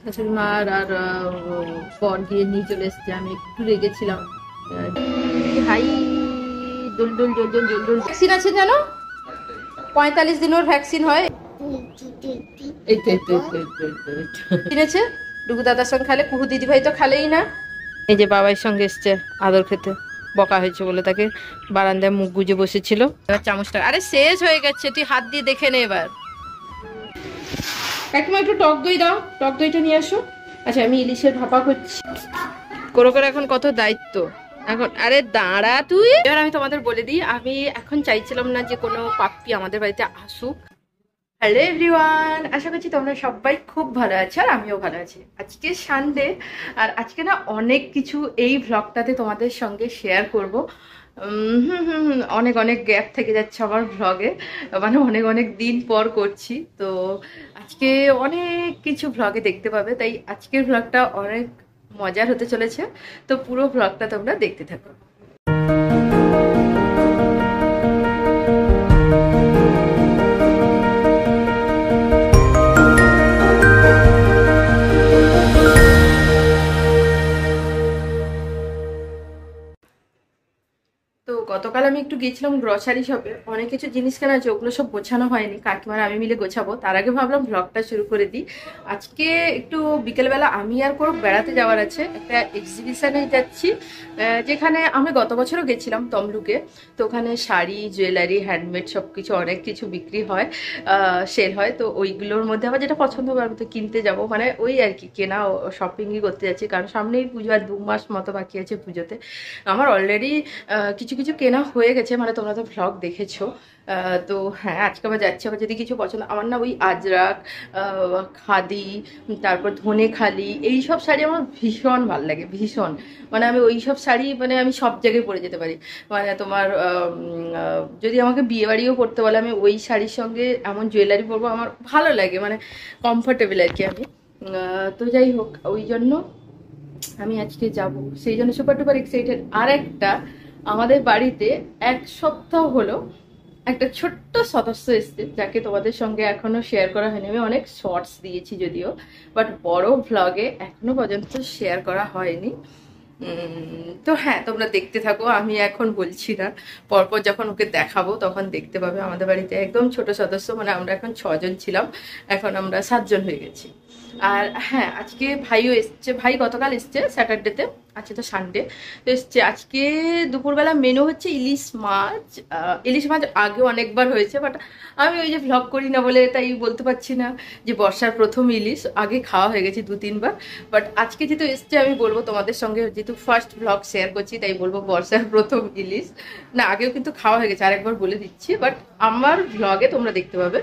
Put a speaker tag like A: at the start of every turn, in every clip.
A: শাশুড়ি মার আর বর গিয়ে নিয়ে চলে এসছে। আমি একটু রেগেছিলাম। হাই দোল দোল দোল দোল দোল দোল। ভ্যাকসিন আছে জানো, 45 দিন ওর ভ্যাকসিন হয়। এই তো এই তো কিনেছে ডুগু দাদার সঙ্গে খালে, কুহু দিদি ভাই তো খালেই না। এই যে বাবার সঙ্গে এসছে আদর খেতে, বকা হয়েছে বলে তাকে বারান্দায় মুখ গুজে বসেছিল। এবার চামচটা আরে শেষ হয়ে গেছে, তুই হাত দিয়ে দেখে নে এবার। কাকিমা একটু টক দই দাও, টক দইটা নিয়ে আসো। আচ্ছা আমি ইলিশের ভাপা করছি। করে করে এখন কত দায়িত্ব এখন। আরে দাঁড়া তুই। এবার আমি তোমাদের বলে দিই, আমি এখন চাইছিলাম না যে কোনো পাপ্পি আমাদের বাড়িতে আসুক। হ্যালো এভরিওয়ান, আশা করছি তোমরা সবাই খুব ভালো আছো আর আমিও ভালো আছি। আজকে সানডে আর আজকে না অনেক কিছু এই ভ্লগটাতে তোমাদের সঙ্গে শেয়ার করব। অনেক অনেক গ্যাপ থেকে যাচ্ছে আমার ভ্লগে, মানে অনেক অনেক দিন পর করছি তো। আজকে অনেক কিছু ভ্লগে দেখতে পাবে, তাই আজকের ভ্লগটা অনেক মজার হতে চলেছে। তো পুরো ভ্লগটা তোমরা দেখতে থাকো। তো গতকাল আমি একটু গেছিলাম গ্রসারি শপে, অনেক কিছু জিনিস কেনা আছে, ওগুলো সব গোছানো হয়নি, কাকিমার আমি মিলে গোছাবো। তার আগে ভাবলাম ব্লগটা শুরু করে দিই। আজকে একটু বিকেলবেলা আমি আর কোনো বেড়াতে যাওয়ার আছে, একটা এক্সিবিশনে যাচ্ছি, যেখানে আমি গত বছরও গেছিলাম তমলুকে। তো ওখানে শাড়ি, জুয়েলারি, হ্যান্ডমেড সব কিছু অনেক কিছু বিক্রি হয়, সেল হয়। তো ওইগুলোর মধ্যে আবার যেটা পছন্দ হবে আমি তো কিনতে যাব, মানে ওই আর কি কেনা শপিংই করতে যাচ্ছি, কারণ সামনেই পুজো আর 2 মাস মতো বাকি আছে পুজোতে। আমার অলরেডি কিছু কিছু কেনা হয়ে গেছে, মানে তোমরা তো ভ্লগ দেখেছো। তো হ্যাঁ আজকে আবার যাচ্ছি, আবার যদি কিছু পছন্দ আমার না, ওই আজরাক, খাদি, তারপর ধনেখালি, এইসব শাড়ি আমার ভীষণ ভালো লাগে, ভীষণ। মানে আমি ওই সব শাড়ি মানে আমি সব জায়গায় পরে যেতে পারি। মানে তোমার যদি আমাকে বিয়ে বাড়িও পরতে বলে, আমি ওই শাড়ির সঙ্গে এমন জুয়েলারি পরবো, আমার ভালো লাগে, মানে কমফোর্টেবল আর কি আমি। তো যাই হোক, ওই জন্য আমি আজকে যাব, সেই জন্য সুপার ডুপার এক্সাইটেড। আর একটা আমাদের বাড়িতে 1 সপ্তাহ হলো একটা ছোট্ট সদস্য এসছে, যাকে তোমাদের সঙ্গে এখনো শেয়ার করা হয়নি। আমি অনেক শর্টস দিয়েছি যদিও, বাট বড় ভ্লগে এখনো পর্যন্ত শেয়ার করা হয়নি। তো হ্যাঁ তোমরা দেখতে থাকো, আমি এখন বলছি না, পরপর যখন ওকে দেখাবো তখন দেখতে পাবে। আমাদের বাড়িতে একদম ছোট সদস্য, মানে আমরা এখন 6 জন ছিলাম, এখন আমরা 7 জন হয়ে গেছি। আর হ্যাঁ আজকে ভাইও এসছে, ভাই গতকাল এসছে স্যাটারডেতে, আজকে তো সানডে। তো এসছে আজকে দুপুরবেলা মেনু হচ্ছে ইলিশ মাছ। ইলিশ মাছ আগেও অনেকবার হয়েছে, বাট আমি ওই যে ভ্লগ করি না বলে তাই বলতে পারছি না যে বর্ষার প্রথম ইলিশ, আগে খাওয়া হয়ে গেছে 2-3 বার। বাট আজকে যেহেতু এসছে আমি বলবো তোমাদের সঙ্গে, যেহেতু ফার্স্ট ভ্লগ শেয়ার করছি তাই বলবো বর্ষার প্রথম ইলিশ। না আগেও কিন্তু খাওয়া হয়ে গেছে, আরেকবার বলে দিচ্ছি, বাট আমার ভ্লগে তোমরা দেখতে পাবে।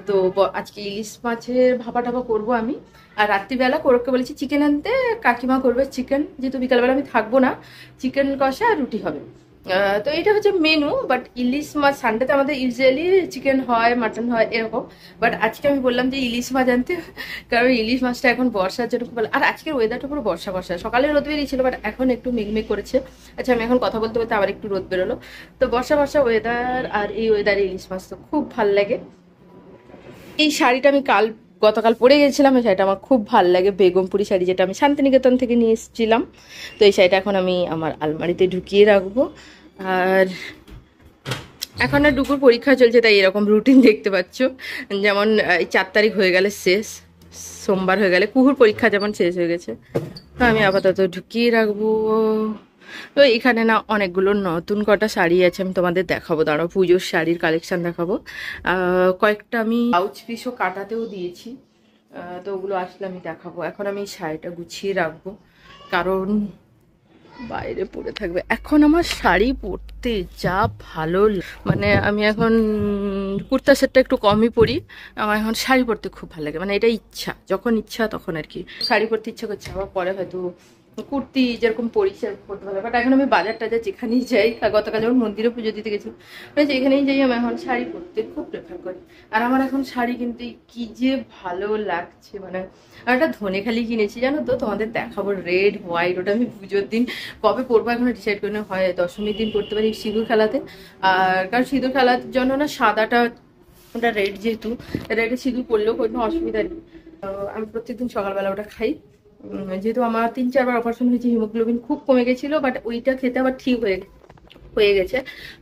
A: তো আজকে ইলিশ মাছের ভাপা টাপা করবো আমি। আর রাত্রিবেলা কোরককে বলেছি চিকেন আনতে, কাকিমা করবে চিকেন, যেহেতু বিকালবেলা আমি থাকবো না, চিকেন কষা আর রুটি হবে। তো এটা হচ্ছে মেনু। বাট ইলিশ মাছ সানডেতে আমাদের ইউজুয়ালি চিকেন হয়, মাটন হয় এরকম। বাট আজকে আমি বললাম যে ইলিশ মাছ আনতে, কারণ ইলিশ মাছটা এখন বর্ষার জন্য খুব ভালো। আর আজকের ওয়েদারটা পুরো বর্ষা বর্ষা, সকালে রোদ বেরিয়েছিল বাট এখন একটু মেঘমেঘ করেছে। আচ্ছা আমি এখন কথা বলতে বলতে আবার একটু রোদ বেরোলো। তো বর্ষা বর্ষা ওয়েদার, আর এই ওয়েদারে ইলিশ মাছ তো খুব ভাল লাগে। এই শাড়িটা আমি গতকাল পরে গেছিলাম, এই শাড়িটা আমার খুব ভালো লাগে, বেগমপুরি শাড়ি, যেটা আমি শান্তিনিকেতন থেকে নিয়ে এসেছিলাম। তো এই শাড়িটা এখন আমি আমার আলমারিতে ঢুকিয়ে রাখবো। আর এখন আর ডুকুর পরীক্ষা চলছে, তাই এরকম রুটিন দেখতে পাচ্ছ। যেমন 4 তারিখ হয়ে গেলে শেষ, সোমবার হয়ে গেলে কুহুর পরীক্ষা যেমন শেষ হয়ে গেছে। তো আমি আপাতত ঢুকিয়ে রাখবো। তো এখানে না অনেকগুলো নতুন কটা শাড়ি আছে, আমি তোমাদের দেখাবো, দাঁড়াও পুজোর শাড়ির কালেকশন দেখাবো। কয়েকটা আমি ব্লাউজ পিসও কাটাতেও দিয়েছি, তো ওগুলো আসলে আমি দেখাবো। এখন আমি এই শাড়িটা গুছিয়ে রাখবো, কারণ বাইরে পরে থাকবে। এখন আমার শাড়ি পরতে যা ভালো মানে আমি এখন কুর্তা সেটটা একটু কমই পরি, আমার এখন শাড়ি পরতে খুব ভালো লাগে, মানে এটা ইচ্ছা, যখন ইচ্ছা তখন আর কি শাড়ি পরতে ইচ্ছা করছে। আবার পরে হয়তো কুর্তি যেরকম পরি সেরকম পরতে ভালো, বাট এখন আমি বাজার টাজার যেখানেই যাই, গতকাল যেমন মন্দিরে পুজো দিতে গেছি, মানে যেখানেই যাই আমি এখন শাড়ি পরতে খুব প্রেফার করি। আর আমার এখন শাড়ি কিনতে কি যে ভালো লাগছে, মানে আর একটা ধনেখালি কিনেছি জানো তো, তোমাদের দেখাবো, রেড হোয়াইট। ওটা আমি পুজোর দিন কবে পরবো এখনো ডিসাইড করে না, হয় দশমীর দিন পরতে পারি সিঁদুর খেলাতে। আর কারণ সিঁদুর খেলার জন্য না সাদাটা, ওটা রেড, যেহেতু রেডে সিঁদুর পরলেও কোনো অসুবিধা নেই। আমি প্রত্যেকদিন সকালবেলা ওটা খাই। যেহেতু আমার 3-4 বার অপারেশন হয়েছে, হিমোগ্লোবিন খুব কমে গেছিল, বাট ওইটা খেতে আবার ঠিক হয়ে গেছে।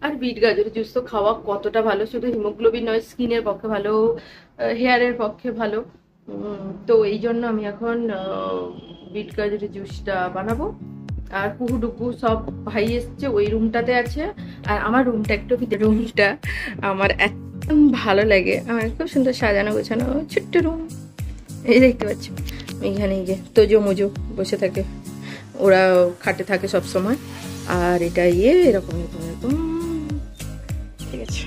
A: আর বিট গাজরের জুস তো খাওয়া কতটা ভালো, শুধু হিমোগ্লোবিন নয়, স্কিনের পক্ষে ভালো, হেয়ারের পক্ষে ভালো। তো এই জন্য আমি এখন বিট গাজরের জুসটা বানাবো। আর কুহু ডুকু সব ভাই এসছে, ওই রুমটাতে আছে। আর আমার রুমটা একটু রুমটা আমার একদম ভালো লাগে, আমার খুব সুন্দর সাজানো গোছানো ছোট্ট রুম। এই দেখতে পাচ্ছি এইখানে গিয়ে তোজো মোজো বসে থাকে, ওরা খাটে থাকে সব সময়। আর এটা এরকম এরকম এরকম, ঠিক আছে।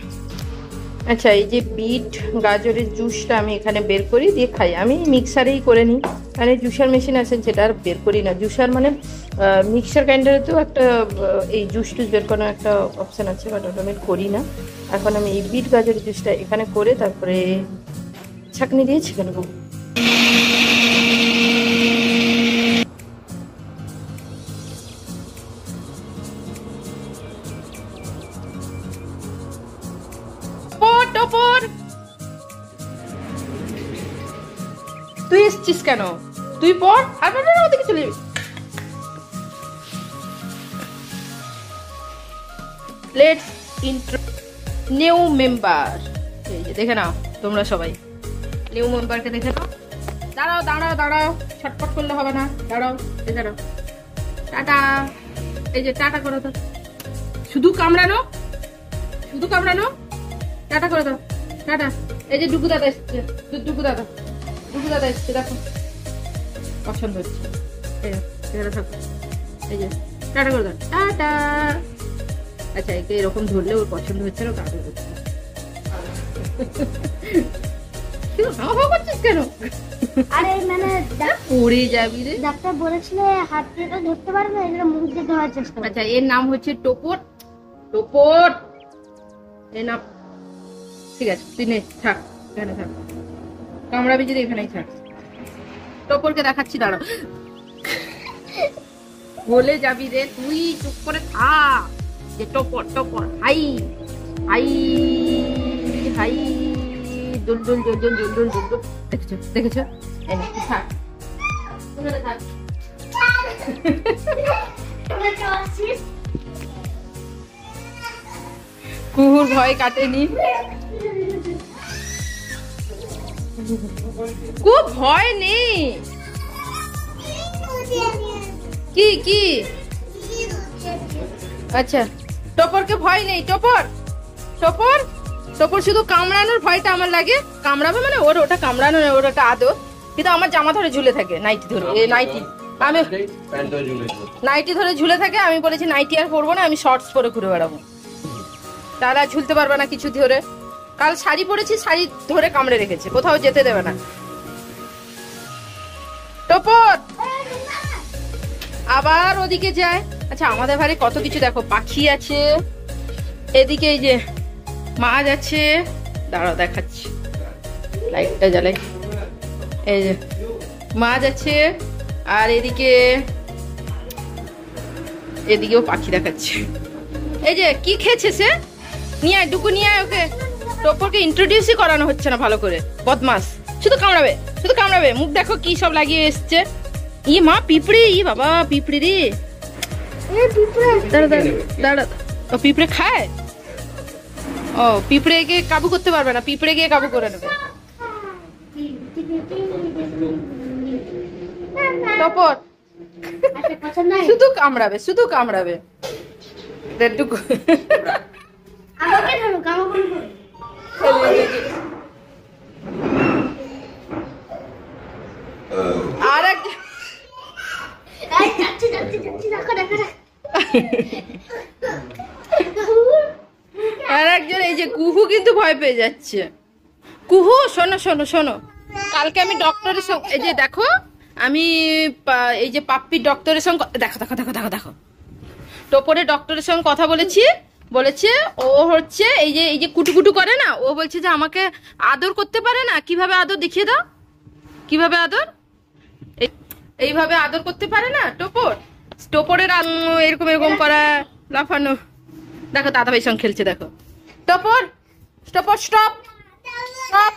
A: আচ্ছা, এই যে বিট গাজরের জুসটা আমি এখানে বের করি দিয়ে খাই। আমি মিক্সারেই করে নিই, মানে জুসার মেশিন আছে সেটা আর বের করি না। জুসার মানে মিক্সার গ্রাইন্ডারেতেও একটা এই জুস টুস বের করার একটা অপশান আছে, বাট ওটা আমি করি না। এখন আমি এই বিট গাজরের জুসটা এখানে করে তারপরে ছাঁকনি দিয়ে ছেঁকে নেবো। তুই এসছিস কেন? তুই পড় আর ওদিকে চলে যাবি। Let's intro new member. এই যে দেখে নাও তোমরা সবাই, নিউ মেম্বারকে দেখে নাও। দাঁড়াও দাঁড়াও দাঁড়াও, ছটপট করলে হবে না, দাঁড়াও দাঁড়াও। টাটা, এই যে টাটা করো তো, শুধু কামড়ানো, শুধু কামড়ানো, টাটা করে দাও, টাটা। এই যে ডুগু দাদা এসছে, ডুগু দাদা, ডুগু দাদা এসছে, দেখো পছন্দ হচ্ছে। এই যে টাটা করে দাও, টাটা। আচ্ছা, একে এরকম ধরলে ওর পছন্দ হচ্ছে না, কাজও করছে। করছিস কেন?
B: আরে মানে
A: পড়ে যাবি রে।
B: ডাক্তার বলেছিল হাত দিয়ে ধরতে পারবে, এগুলো মুখ দিয়ে ধরার চেষ্টা করো।
A: আচ্ছা, এর নাম হচ্ছে টোপর। টোপর এর নাম, ঠিক আছে তুই নে, থাক এখানে থাক, কামড়াবি যদি এখানেই থাক। টোপরকে দেখাচ্ছি, দাঁড়াও। বলে যাবি রে তুই, চুপ করে থাক। যে টোপর টোপর, হাই হাই হাই, দুল দুল দুল দুল দুল দুল দুল। দেখেছো দেখেছো, এনে থাক, থাক। কুকুর ভয় কাটেনি, খুব ভয় নেই। কি কি? আচ্ছা, টোপরকে ভয় নেই। টোপর টোপর টোপর শুধু কামড়ানোর ভয়টা আমার লাগে। কামড়াবে মানে ওর ওটা কামড়ানো না, ওর ওটা আদর। কিন্তু আমার জামা ধরে ঝুলে থাকে, নাইটি ধরে, এই নাইটি আমি নাইটি ধরে ঝুলে থাকে। আমি বলেছি নাইটি আর পরবো না, আমি শর্টস পরে ঘুরে বেড়াবো। তারা ঝুলতে পারবে না কিছু ধরে। কাল শাড়ি পরেছি, শাড়ি ধরে কামড়ে রেখেছে, কোথাও যেতে দেবে না। টোপর আবার ওদিকে যায়। আচ্ছা, আমাদের বাড়ি কত কিছু দেখো, পাখি আছে, এদিকে এই যে মাছ আছে, দাঁড়াও দেখাচ্ছি, লাইটটা জ্বালাই। এই যে মাছ আছে, আর এদিকেও পাখি দেখাচ্ছে। এই যে কি খেয়েছে সে, নিয়ে আয় ডুকু, নিয়ে আয় ওকে। টোপরকে ইন্ট্রোডিউসই করানো হচ্ছে না ভালো করে, বদমাস, শুধু কামড়াবে, শুধু কামড়াবে। মুখ দেখো কি সব লাগিয়ে এসছে। ই মা, পিঁপড়ে, ই বাবা পিঁপড়ে রে। দাঁড়া দাঁড়া দাঁড়া, ও পিঁপড়ে খায়? ও, পিঁপড়েকে কাবু করতে পারবে না, পিঁপড়ে গিয়ে কাবু করে নেবে। টোপর শুধু কামড়াবে, শুধু কামড়াবে। আর এক আর একজন এই যে কুহু কিন্তু ভয় পেয়ে যাচ্ছে। কুহু শোনো শোনো শোনো, কালকে আমি ডক্টরের সঙ্গে, এই যে দেখো আমি এই যে পাপ্পির ডক্টরের সঙ্গে, দেখো দেখো দেখো দেখো দেখো, টোপরের ডক্টরের সঙ্গে কথা বলেছি। বলেছে ও হচ্ছে এই যে কুটুকুটু করে না, ও বলছে যে আমাকে আদর করতে পারে না। কিভাবে আদর দেখিয়ে দাও, কিভাবে আদর, এইভাবে আদর করতে পারে না টোপর। টোপরের এরকম এরকম করা, লাফানো। দেখো দাদাভাইয়ের সঙ্গে খেলছে, দেখো। টোপর টোপর স্টপ স্টপ।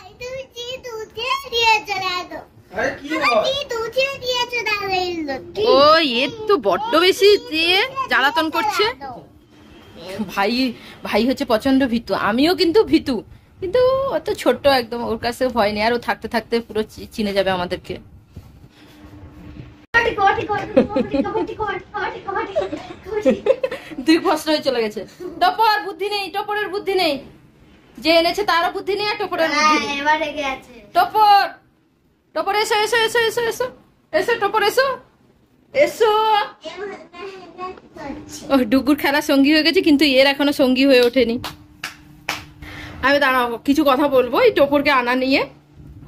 A: ও এ তো বড্ড বেশি দিয়ে জ্বালাতন করছে। ভাই ভাই হচ্ছে প্রচন্ড ভীতু, আমিও কিন্তু ভীতু, কিন্তু অত ছোট্ট একদম, ওর কাছে ভয় নেই। আর ও থাকতে থাকতে পুরো চিনে যাবে আমাদেরকে। দুই প্রশ্ন হয়ে চলে গেছে। টপর বুদ্ধি নেই, টপরের বুদ্ধি নেই, যে এনেছে তারও বুদ্ধি নেই আর টপরের বুদ্ধি নেই। টপর টপর এসো এসো এসো এসো এসো এসো টপর এসো এসো। ও ডুগুর খেলার সঙ্গী হয়ে গেছে, কিন্তু এর এখনো সঙ্গী হয়ে ওঠেনি। আমি দাঁড়াও কিছু কথা বলবো এই টপরকে আনা নিয়ে,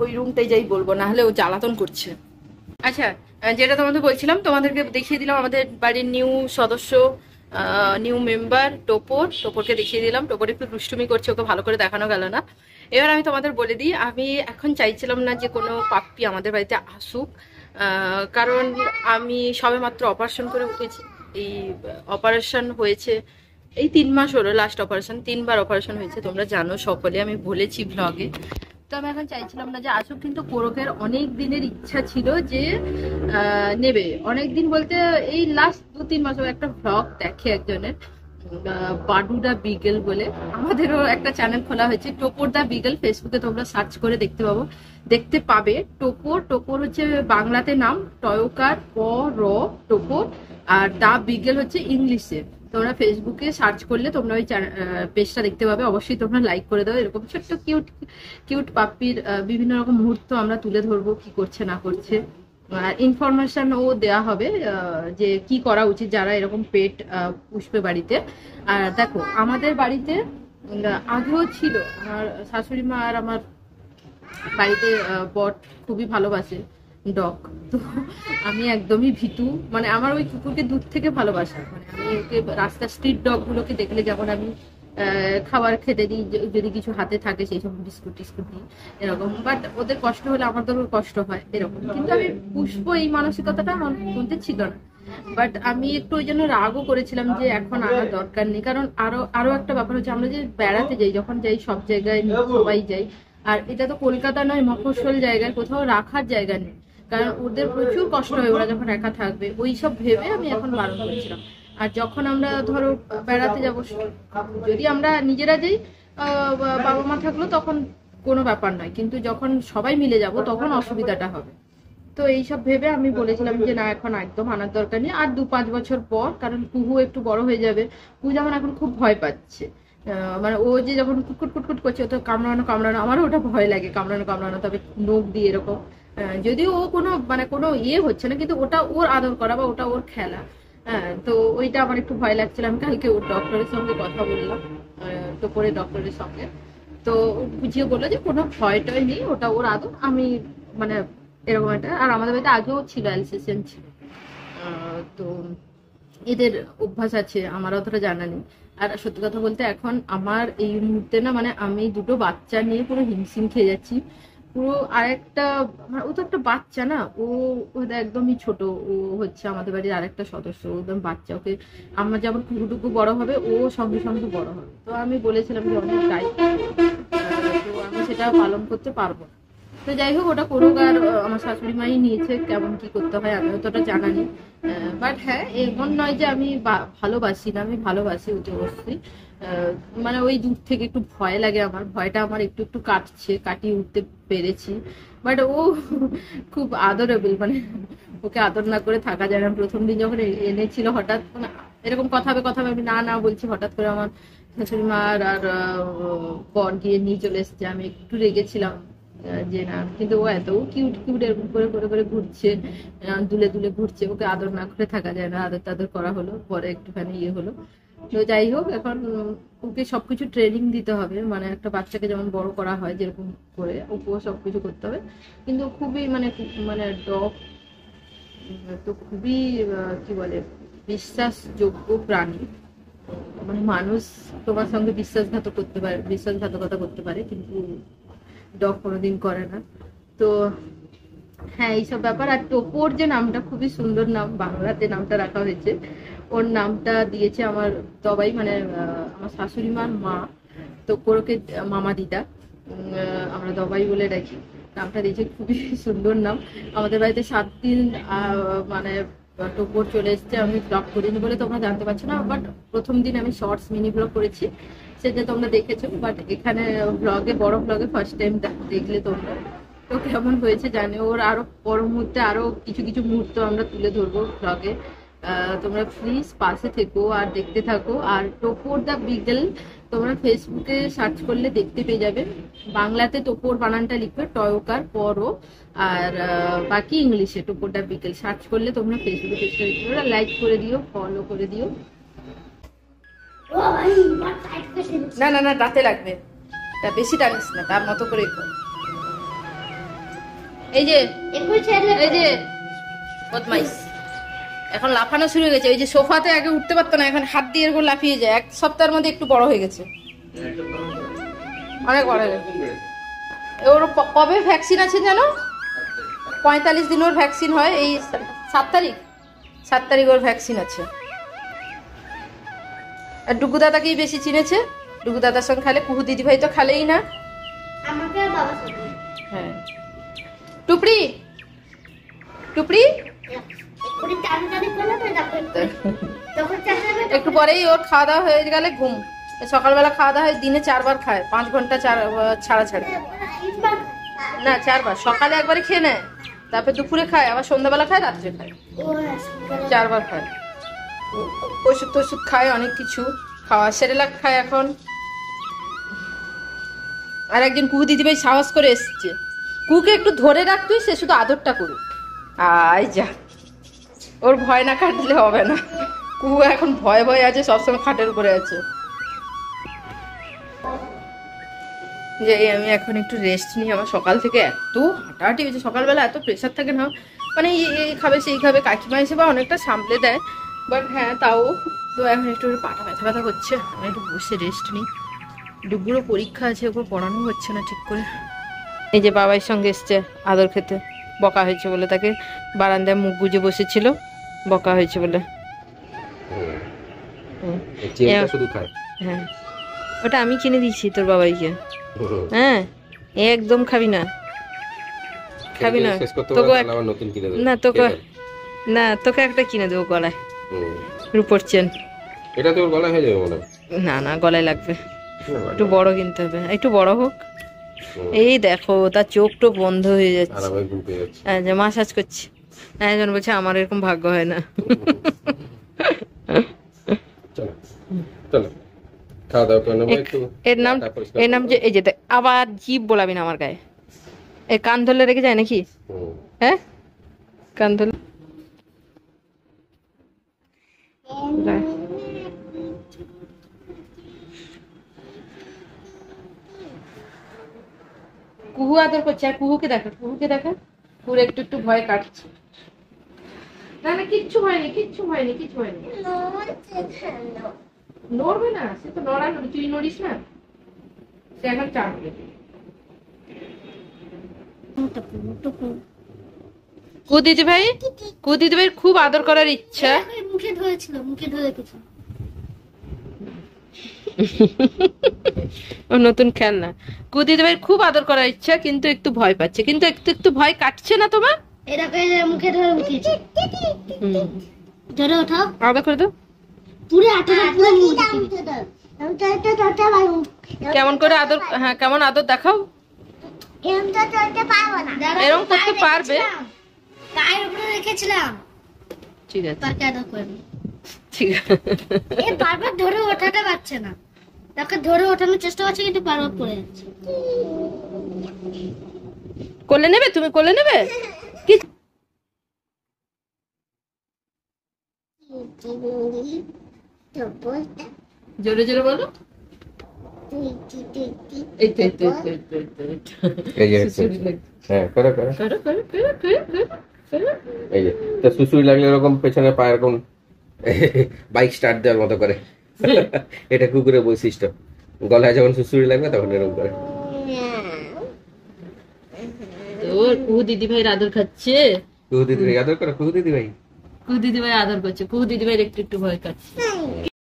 A: ওই রুমটাই যাই বলবো, না হলে ও জ্বালাতন করছে। আচ্ছা, যেটা তোমাদের বলছিলাম, তোমাদেরকে দেখিয়ে দিলাম আমাদের বাড়ির নিউ সদস্য, নিউ মেম্বার টোপরকে দেখিয়ে দিলাম। টোপর একটু দুষ্টুমি করছে, ওকে ভালো করে দেখানো গেল না। এবার আমি তোমাদের বলে দিই, আমি এখন চাইছিলাম না যে কোনো পাপ্পি আমাদের বাড়িতে আসুক, কারণ আমি সবে মাত্র অপারেশন করে উঠেছি। এই অপারেশন হয়েছে এই 3 মাস হলো, লাস্ট অপারেশন, 3বার অপারেশন হয়েছে, তোমরা জানো সকলে, আমি বলেছি ব্লগে। তো আমি এখন চাইছিলাম না যে আসুক, কিন্তু কোরকের অনেক দিনের ইচ্ছা ছিল যে নেবে। অনেক দিন বলতে এই লাস্ট 2-3 মাস একটা ভ্লগ দেখে একজনের, বাডু দা বিগেল বলে, আমাদেরও একটা চ্যানেল খোলা হয়েছে টোপর দা বিগেল, ফেসবুকে তোমরা সার্চ করে দেখতে পাবে। টোপর হচ্ছে বাংলাতে নাম, টয়কার প র টোপর, আর দা বিগেল হচ্ছে ইংলিশে। তোমরা ফেসবুকে সার্চ করলে তোমরা ওই পেজটা দেখতে পাবে, অবশ্যই তোমরা লাইক করে দাও। এরকম ছোট্ট কিউট কিউট পাপ্পির বিভিন্ন রকম মুহূর্ত আমরা তুলে ধরবো, কি করছে না করছে, আর ইনফরমেশন ও দেওয়া হবে যে কি করা উচিত যারা এরকম পেট পুষবে বাড়িতে। আর দেখো আমাদের বাড়িতে আগেও ছিল, আমার শাশুড়ি মা আর আমার বাড়িতে বট খুবই ভালোবাসে ডগ। তো আমি একদমই ভীতু, মানে আমার ওই কুকুরকে দূর থেকে ভালোবাসা, মানে আমি ওকে রাস্তার স্ট্রিট ডগ গুলোকে দেখলে যেমন আমি খাবার খেতে দিই, যদি কিছু হাতে থাকে সেই সব বিস্কুট টিস্কুট দিই এরকম, বাট ওদের কষ্ট হলে আমার তো কষ্ট হয় এরকম। কিন্তু আমি পুষবো এই মানসিকতাটা আমার মধ্যে ছিল না, বাট আমি একটু ওই জন্য রাগও করেছিলাম যে এখন আনার দরকার নেই। কারণ আরো একটা ব্যাপার হচ্ছে, আমরা যে বেড়াতে যাই, যখন যাই সব জায়গায় সবাই যাই, আর এটা তো কলকাতা নয়, মফস্বল জায়গায়, কোথাও রাখার জায়গা নেই, কারণ ওদের প্রচুর কষ্ট হয় ওরা যখন একা থাকবে, ওই সব ভেবে আমি এখন বারণ করেছিলাম। আর যখন আমরা ধরো বেড়াতে যাবো, যদি আমরা নিজেরা যাই বাবা মা থাকলো তখন কোনো ব্যাপার নয়, কিন্তু যখন সবাই মিলে যাব তখন অসুবিধাটা হবে। তো এইসব ভেবে আমি বলেছিলাম যে না, এখন একদম আনার দরকার নেই। আর 2-5 বছর পর, কারণ কুহু একটু বড় হয়ে যাবে, কুহু যেমন এখন খুব ভয় পাচ্ছে, মানে ও যে যখন কুটকুট কুটকুট করছে, ও তো কামড়ানো, আমারও ওটা ভয় লাগে, কামড়ানো, তবে নখ দিয়ে এরকম, যদিও ও কোনো ইয়ে হচ্ছে না, কিন্তু ওটা ওর আদর করা বা ওটা ওর খেলা। হ্যাঁ, তো ওইটা আমার একটু ভয় লাগছিল। আমি কালকে ওর ডক্টরের সঙ্গে কথা বললাম, টোপরে ডক্টরের সঙ্গে, তো বুঝিয়ে বললো যে কোনো ভয় টয় নেই, ওটা ওর আদর, আমি মানে এরকম একটা। আর আমাদের বাড়িতে আগেও ছিল, অ্যালসেশিয়ান ছিল, তো এদের অভ্যাস আছে, আমার অতটা জানা নেই। আর সত্যি কথা বলতে এখন আমার এই মুহূর্তে না, মানে আমি 2টো বাচ্চা নিয়ে পুরো হিমশিম খেয়ে যাচ্ছি পুরো। আরেকটা ও তো একটা বাচ্চা না, ও একদমই ছোট, ও হচ্ছে আমাদের বাড়ির আরেকটা সদস্য, ও একদম বাচ্চা, ওকে আমার যেমন টুকু বড় হবে ও সঙ্গে সঙ্গে বড় হবে। তো আমি বলেছিলাম যে অনেক দায়িত্ব, তো আমি সেটা পালন করতে পারবো না। তো যাই হোক, ওটা করুক, আর আমার শাশুড়ি মাই নিয়েছে, কেমন কি করতে হয় আমিও তো ওটা জানা নেই। বাট হ্যাঁ, এমন নয় যে আমি ভালোবাসি না, আমি ভালোবাসি অতি অবশ্যই। মানে ওই দূর থেকে একটু ভয় লাগে, আমার ভয়টা আমার একটু একটু কাটিয়ে উঠতে পেরেছি। বাট ও খুব আদরেবল, মানে ওকে আদর না করে থাকা যায় না। প্রথম দিন যখন এনেছিল, হঠাৎ মানে এরকম কথা হবে আমি না বলছি, হঠাৎ করে আমার শাশুড়ি মা আর বর গিয়ে নিয়ে চলে এসেছে। আমি একটু রেগেছিলাম যে না, কিন্তু ও এত কিউট এরকম করে ঘুরছে, দুলে ঘুরছে, ওকে আদর না করে থাকা যায় না। আদর টাদর করা হলো, পরে একটুখানি ইয়ে হলো। তো যাই হোক, এখন ওকে সবকিছু ট্রেনিং দিতে হবে, মানে একটা বাচ্চাকে যেমন বড় করা হয় যেরকম করে, ওকেও সবকিছু করতে হবে। কিন্তু খুবই মানে ডগ তো খুবই কি বলে, বিশ্বাসযোগ্য প্রাণী। মানে মানুষ তোমার সঙ্গে বিশ্বাসঘাতকতা করতে পারে, কিন্তু ডগ কোনোদিন করে না। তো হ্যাঁ, এইসব ব্যাপার। আর টোপর যে নামটা, খুবই সুন্দর নাম, বাংলাতে নামটা রাখা হয়েছে। ওর নামটা দিয়েছে আমার দবাই, মানে আমার শাশুড়ি মার মা, তো কোরকে মামা দিদা, আমরা দবাই বলে ডাকি। নামটা দিয়েছে, খুবই সুন্দর নাম। আমাদের বাড়িতে 7 দিন মানে টোপর চলে এসছে। আমি ব্লগ করিনি বলে তোমরা জানতে পারছো না, বাট প্রথম দিন আমি শর্টস মিনি ব্লগ করেছি, সেটা তোমরা দেখেছো। বাট এখানে ব্লগে, বড় ব্লগে ফার্স্ট টাইম দেখলে তোমরা। তো কেমন হয়েছে জানি। ওর আরো পর মুহূর্তে আরো কিছু কিছু মুহূর্ত আমরা তুলে ধরবো ব্লগে। তোমরা প্লিজ পাশে থেকো আর দেখতে থাকো। আর টোপর দ্য বিগেল তোমরা ফেসবুকে সার্চ করলে দেখতে পেয়ে যাবে। বাংলাতে টোপর বানানটা লিখবে টয়কার পরও, আর বাকি ইংলিশে টোপর দ্য বিগেল সার্চ করলে তোমরা ফেসবুকে পেজটা দেখতে পারো। লাইক করে দিও, ফলো করে দিও। না না না, দাঁতে লাগবে, তা বেশি টানিস না, তার মতো করে কর। এই যে এই যে বদমাইশ এখন লাফানো শুরু হয়ে গেছে। ওই যে সোফাতে আগে উঠতে পারতো না, এখন হাত দিয়ে এরকম লাফিয়ে যায়। 1 সপ্তাহের মধ্যে একটু বড় হয়ে গেছে, অনেক বড় হয়ে গেছে। ওর কবে ভ্যাকসিন আছে জানো? 45 দিন ওর ভ্যাকসিন হয়। এই 7 তারিখ ওর ভ্যাকসিন আছে। আর ডুগু দাদাকেই বেশি চিনেছে। ডুগু দাদার সঙ্গে খেলে, কুহু দিদি ভাই তো খেলেই না।
B: আমাকে আর বাবার সাথে।
A: হ্যাঁ, টুপড়ি টুপড়ি
B: ওরে টানি করলে তো তখন চাচাবে।
A: একটু পরেই ওর খাওয়া দাওয়া হয়ে গেলে ঘুম। সকালবেলা খাওয়া দাওয়া হয়, দিনে 4 বার খায়, 5 ঘন্টা ছাড়া ছাড়া। না 4 বার, সকালে একবারে খেয়ে নেয়, তারপর দুপুরে খায়, আবার সন্ধ্যাবেলা খায়, রাত্রে খায়, 4 বার খায়। ওষুধ টষুধ খায়, অনেক কিছু খাওয়া, সেরেলাক খায় এখন। আর একজন কুহু দিদিভাই সাহস করে এসছে, কুকে একটু ধরে রাখ তুই, সে শুধু আদরটা করুক। আয় যা, ওর ভয় না কাটলে হবে না। কুহু এখন ভয়ে ভয়ে আছে, সবসময় খাটের উপরে আছে। যে আমি এখন একটু রেস্ট নিই। আমার সকাল থেকে এত হাঁটাহাঁটি হয়েছে, সকালবেলা এত প্রেশার থাকে না, মানে এই খাবে সেই খাবে, কাকিমা এসে বা অনেকটা সামলে দেয়, বাট হ্যাঁ তাও। তো এখন একটু পাটা ব্যথা ব্যথা করছে, আমি একটু বসে রেস্ট নিই। ডুবুরও পরীক্ষা আছে, ওকে পড়ানো হচ্ছে না ঠিক করে। এই যে বাবার সঙ্গে এসছে আদর খেতে, বকা হয়েছে বলে, তাকে বারান্দায় মুখ গুজে বসেছিল, বকা হয়েছে বলে। হ্যাঁ, ওটা আমি কিনে দিচ্ছি তোর বাবাইকে। হ্যাঁ, একদম খাবি না, খাবি না। তোকে না, তোকে একটা কিনে দেবো গলায়, রূপোর চেন।
C: এটা তোর গলায় হয়ে যাবে মনে হয়।
A: না না, গলায় লাগবে, একটু বড় কিনতে হবে, একটু বড় হোক। এই দেখো তার চোখটা বন্ধ হয়ে যাচ্ছে, মাসাজ করছি। একজন বলছে আমার এরকম ভাগ্য হয় না। এর নাম যে, এই যে আবার জিভ বলাবি না আমার গায়ে। এই কান ধরলে রেখে যায় নাকি? হ্যাঁ, কান ধরলে কুহু আদর করছে। আর কুহুকে দেখা, কুহুর একটু একটু ভয় কাটছে। না না, কিচ্ছু হয়নি, কিচ্ছু হয়নি। নড়বে না, সে তো নড়ানো, তুই নড়িস না, সে এখন চাপবে। কু দিদি ভাই খুব আদর করার ইচ্ছা।
B: মুখে ধরেছিল, মুখে ধরে রেখেছিল।
A: ও নতুন খেলনা। কু দিদি ভাই খুব আদর করার ইচ্ছা, কিন্তু একটু ভয় পাচ্ছে, কিন্তু একটু ভয় কাটছে না তোমার?
B: মুখে ধরে উঠেছে। ধরে ওঠাও,
A: আদর করে দাও
B: পুরো
A: কেমন করে আদর। হ্যাঁ, কেমন আদর দেখাও। এরকম করতে পারবে?
B: গায়ের উপরে রেখেছিলাম।
A: ঠিক আছে,
B: তাকে আদর করে
A: ঠিক আছে।
B: বারবার ধরে ওঠাতে পারছে না, তাকে ধরে ওঠানোর চেষ্টা করছে, কিন্তু বারবার পড়ে যাচ্ছে।
A: কোলে নেবে তুমি, কোলে নেবে কি? জোরে জোরে বলো।
C: সুসুরি লাগলে এরকম পেছনে পা এরকম বাইক স্টার্ট দেওয়ার মতো করে। এটা কুকুরের বৈশিষ্ট্য, গলায় যখন সুসুরি লাগবে তখন এরকম করে।
A: তোর কুহু দিদি ভাই আদর খাচ্ছে।
C: কুহু দিদি ভাই আদর করে, কুহু দিদি ভাই
A: আদর করছে। কুহু দিদি ভাই একটু একটু ভয় কাটছে।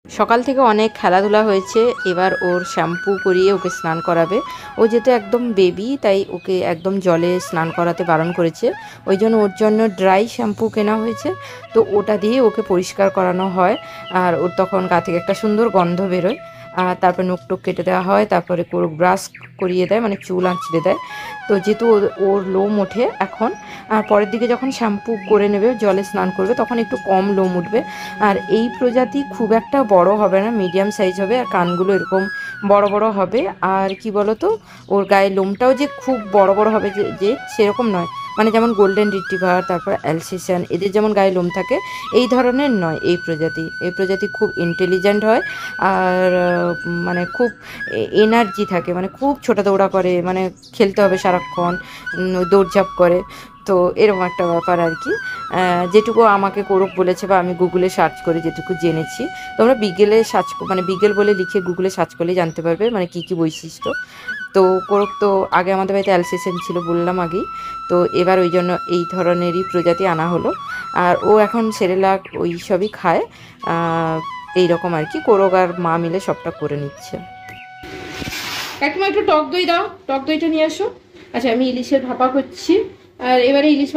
A: সকাল থেকে অনেক খেলাধুলা হয়েছে, এবার ওর শ্যাম্পু করিয়ে ওকে স্নান করাবে। ও যেহেতু একদম বেবি, তাই ওকে একদম জলে স্নান করাতে বারণ করেছে, ওই জন্য ওর জন্য ড্রাই শ্যাম্পু কেনা হয়েছে। তো ওটা দিয়ে ওকে পরিষ্কার করানো হয়, আর ওর তখন গা থেকে একটা সুন্দর গন্ধ বেরোয়। আর তারপর নখ টুক কেটে দেওয়া হয়, তারপরে ব্রাশ করিয়ে দেয়, মানে চুল আঁচড়ে দেয়। তো যেহেতু ওর লোম ওঠে এখন, আর পরের দিকে যখন শ্যাম্পু করে নেবে, জলে স্নান করবে, তখন একটু কম লোম উঠবে। আর এই প্রজাতি খুব একটা বড় হবে না, মিডিয়াম সাইজ হবে, আর কানগুলো এরকম বড় বড় হবে। আর কি বলতো, ওর গায়ে লোমটাও যে খুব বড় বড় হবে যে সেরকম নয়, মানে যেমন গোল্ডেন রিট্রিভার, তারপর অ্যালসেশিয়ান, এদের যেমন গায়ে লোম থাকে এই ধরনের নয়। এই প্রজাতি খুব ইন্টেলিজেন্ট হয়, আর মানে খুব এনার্জি থাকে, মানে খুব ছোটা দৌড়া করে, মানে খেলতে হবে সারাক্ষণ, দৌড়ঝাঁপ করে। তো এরকম একটা ব্যাপার আর কি। যেটুকু আমাকে কোরক বলেছে বা আমি গুগলে সার্চ করে যেটুকু জেনেছি, তোমরা বিগেলে সার্চ, মানে বিগেল বলে লিখে গুগলে সার্চ করলেই জানতে পারবে মানে কী কী বৈশিষ্ট্য। তো কোরক তো আগে আমাদের বাড়িতে অ্যালসেশিয়ান ছিল, বললাম আগেই। তো এবার ওই জন্য এই ধরনেরই প্রজাতি আনা হলো। আর ও এখন সেরেলাক ওই সবই খায়, এইরকম আর কি। কোরক আর মা মিলে সবটা করে নিচ্ছে। কাকিমা একটু টক দই দাও, টক দইটা নিয়ে আসো। আচ্ছা, আমি ইলিশের ভাপা করছি। আর এবারে ইলিশ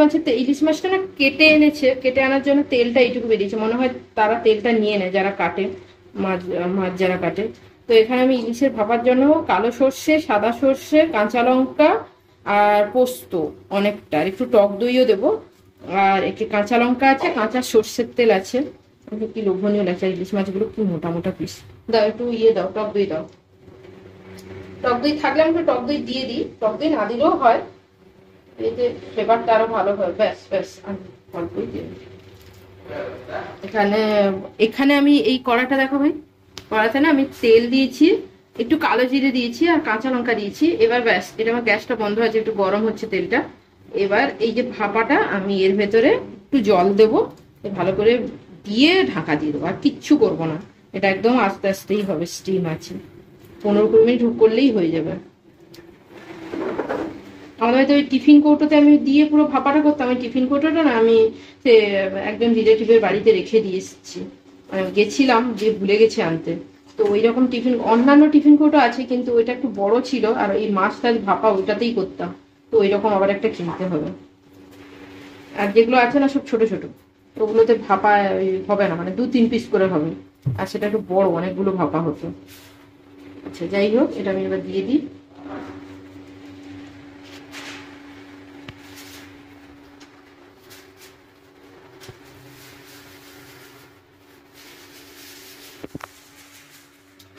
A: মাছটা না কেটে এনেছে, কেটে আনার জন্য তেলটা এইটুকু বেরিয়েছে, মনে হয় তারা তেলটা নিয়ে নেয় যারা কাটে, মাছ মাছ যারা কাটে। তো এখানে আমি ইলিশের ভাপার জন্য কালো সর্ষে, সাদা সর্ষে, কাঁচা লঙ্কা আর পোস্ত অনেকটা, আর একটু টক দইও দেবো, আর একটু কাঁচা লঙ্কা আছে, কাঁচা সর্ষের তেল আছে। কি লোভনীয় লাগছে, ইলিশ মাছগুলো কি মোটা মোটা পিস। দাও একটু দাও, টক দই দাও। টক দই থাকলে আমি টক দই দিয়ে দিই, টক দই না দিলেও হয়, এতে ফ্লেভারটা আরো ভালো হয়। ব্যাস ব্যাস, অল্পই দিয়ে এখানে আমি এই কড়াটা দেখো ভাই, কড়াতে না আমি তেল দিয়েছি, একটু কালো জিরে দিয়েছি আর কাঁচা লঙ্কা দিয়েছি। এবার ব্যাস, এটা আমার গ্যাসটা বন্ধ আছে, একটু গরম হচ্ছে তেলটা। এবার এই যে ভাপাটা, আমি এর ভেতরে একটু জল দেবো, ভালো করে দিয়ে ঢাকা দিয়ে দেবো, আর কিচ্ছু করবো না। এটা একদম আস্তে আস্তেই হবে, স্টিম আছে, 15-20 মিনিট করলেই হয়ে যাবে। আমাদের হয়তো ওই টিফিন কৌটোতে আমি দিয়ে পুরো ভাপাটা করতাম। ওই টিফিন কৌটোটা না আমি সে একজন রিলেটিভের বাড়িতে রেখে দিয়ে এসেছি, গেছিলাম যে ভুলে গেছি আনতে। তো ওই রকম অন্যান্য টিফিন কৌটো আছে, কিন্তু ওইটা একটু বড় ছিল, আর এই মাছ টাছ ভাপা ওইটাতেই করতাম। তো ওই রকম আবার একটা কিনতে হবে। আর যেগুলো আছে না সব ছোট ছোট, ওগুলোতে ভাপা হবে না, মানে 2-3 পিস করে হবে, আর সেটা একটু বড়, অনেকগুলো ভাপা হতো। আচ্ছা যাই হোক, এটা আমি এবার দিয়ে দিই।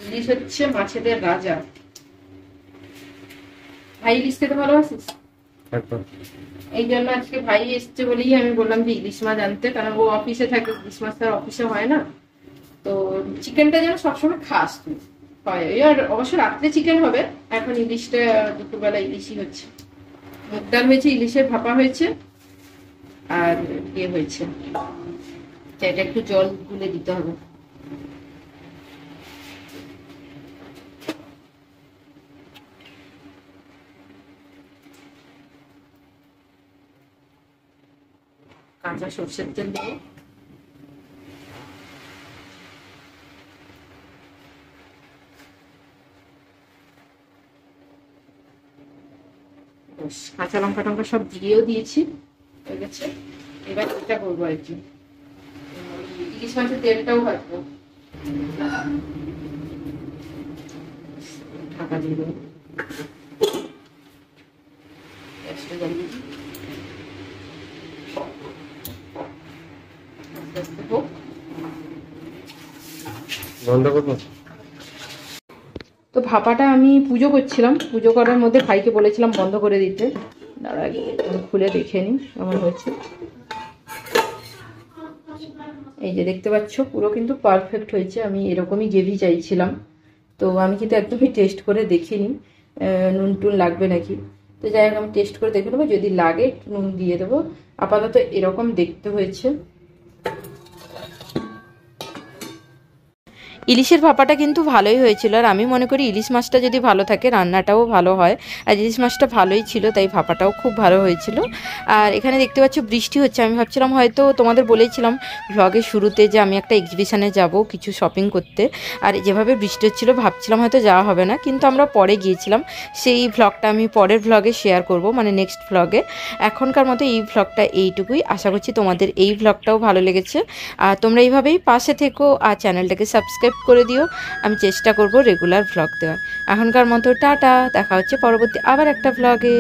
A: ইলিশ হচ্ছে মাছেদের রাজা। ভাই ইলিশ খেতে ভালোবাসিস? এই জন্য আজকে ভাই এসছে বলেই আমি বললাম যে ইলিশ মাছ আনতে, কারণ ও অফিসে থাকে, ইলিশ মাছ তার অফিসে হয় না। তো চিকেনটা যেন সবসময় খাস তুই, হয়। আর অবশ্য রাত্রে চিকেন হবে, এখন ইলিশটা দুপুরবেলা ইলিশই হচ্ছে। মুগ ডাল হয়েছে, ইলিশের ভাপা হয়েছে, আর হয়েছে, এটা একটু জল গুলে দিতে হবে। কাঁচা সর্ষের তেল দেবো, কাঁচা লঙ্কা টঙ্কা সব দিয়েও দিয়েছি, হয়ে গেছে। এবার এটা করবো আর কি, ইলিশ মাছের তেলটাও ভাজবো, ঢাকা দিয়ে দেবো। গ্যাসটা জ্বালিয়ে দিই, আস্তে আস্তে হোক।
C: বন্ধ করবো।
A: তো ভাপাটা আমি পুজো করছিলাম, পুজো করার মধ্যে ভাইকে বলেছিলাম বন্ধ করে দিতে। দাঁড়া আগে খুলে দেখে নি কেমন হয়েছে। এই যে দেখতে পাচ্ছ, পুরো কিন্তু পারফেক্ট হয়েছে। আমি এরকমই গ্রেভি চাইছিলাম, তো আমি কিন্তু একদমই টেস্ট করে দেখিনি নুন টুন লাগবে নাকি। তো যাই হোক, আমি টেস্ট করে দেখে নেবো, যদি লাগে একটু নুন দিয়ে দেবো। আপাতত এরকম দেখতে হয়েছে। ইলিশের ভাপাটা কিন্তু ভালোই হয়েছিল, আর আমি মনে করি ইলিশ মাছটা যদি ভালো থাকে রান্নাটাও ভালো হয়। আর ইলিশ মাছটা ভালোই ছিল, তাই ভাপাটাও খুব ভালো হয়েছিল। আর এখানে দেখতে পাচ্ছ বৃষ্টি হচ্ছে। আমি ভাবছিলাম হয়তো তোমাদের বলেছিলাম ভ্লগের শুরুতে যে আমি একটা এক্সিবিশনে যাব কিছু শপিং করতে, আর যেভাবে বৃষ্টি হচ্ছিলো ভাবছিলাম হয়তো যাওয়া হবে না, কিন্তু আমরা পরে গিয়েছিলাম। সেই ভ্লগটা আমি পরের ভ্লগে শেয়ার করব, মানে নেক্সট ভ্লগে। এখনকার মতো এই ভ্লগটা এইটুকুই। আশা করছি তোমাদের এই ভ্লগটাও ভালো লেগেছে। আর তোমরা এইভাবেই পাশে থেকো আর চ্যানেলটাকে সাবস্ক্রাইব করে দিও। আমি চেষ্টা করব রেগুলার ভ্লগ দেওয়ার। এখনকার মতো টাটা, দেখা হচ্ছে পরবর্তী আবার একটা ভ্লগে।